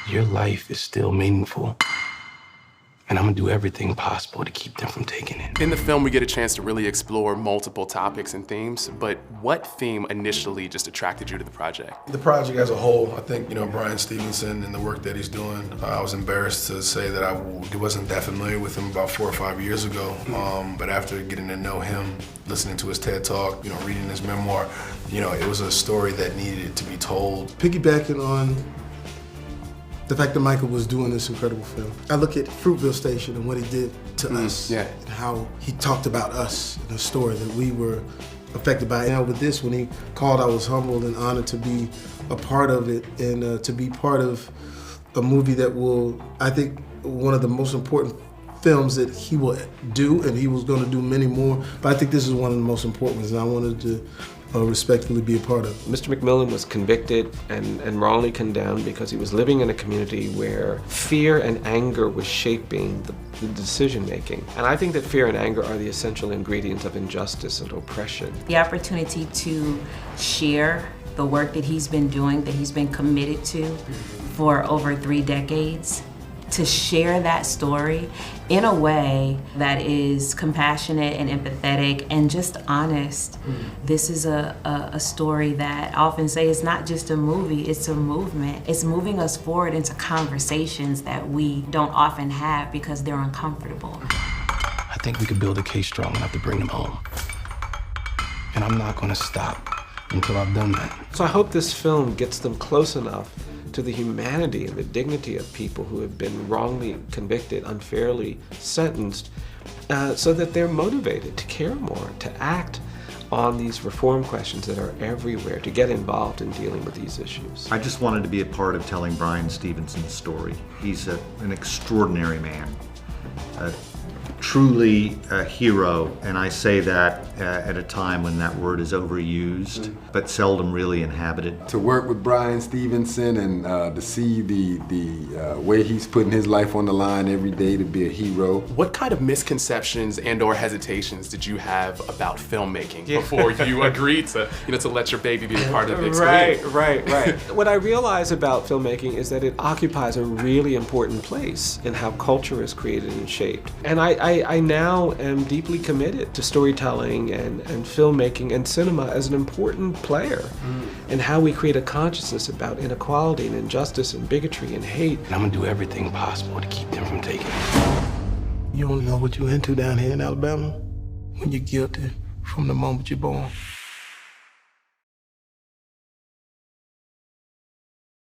Your life is still meaningful. And I'm gonna do everything possible to keep them from taking it. In the film, we get a chance to really explore multiple topics and themes, but what theme initially just attracted you to the project? The project as a whole, I think, Bryan Stevenson and the work that he's doing, I was embarrassed to say that I wasn't that familiar with him about 4 or 5 years ago, but after getting to know him, listening to his TED Talk, reading his memoir, it was a story that needed to be told. Piggybacking on the fact that Michael was doing this incredible film. I look at Fruitville Station and what he did to us, and how he talked about us in a story that we were affected by. And with this, when he called, I was humbled and honored to be a part of it and to be part of a movie that will, I think, one of the most important films that he will do, and he was going to do many more, but I think this is one of the most important ones, and I wanted to respectfully be a part of. Mr. McMillan was convicted and wrongly condemned because he was living in a community where fear and anger was shaping the decision-making. And I think that fear and anger are the essential ingredients of injustice and oppression. The opportunity to share the work that he's been doing, that he's been committed to for over 3 decades, to share that story in a way that is compassionate and empathetic and just honest. This is a story that I often say is not just a movie, it's a movement. It's moving us forward into conversations that we don't often have because they're uncomfortable. I think we could build a case strong enough to bring them home. And I'm not gonna stop until I've done that. So I hope this film gets them close enough to the humanity and the dignity of people who have been wrongly convicted, unfairly sentenced, so that they're motivated to care more, to act on these reform questions that are everywhere, to get involved in dealing with these issues. I just wanted to be a part of telling Bryan Stevenson's story. He's an extraordinary man, truly a hero, and I say that at a time when that word is overused, but seldom really inhabited. To work with Bryan Stevenson and to see the way he's putting his life on the line every day to be a hero. What kind of misconceptions and or hesitations did you have about filmmaking before you agreed to, to let your baby be a part of the big screen? Right. What I realize about filmmaking is that it occupies a really important place in how culture is created and shaped. And I now am deeply committed to storytelling and filmmaking and cinema as an important player in how we create a consciousness about inequality and injustice and bigotry and hate. And I'm gonna do everything possible to keep them from taking it. You don't know what you're into down here in Alabama when you're guilty from the moment you're born.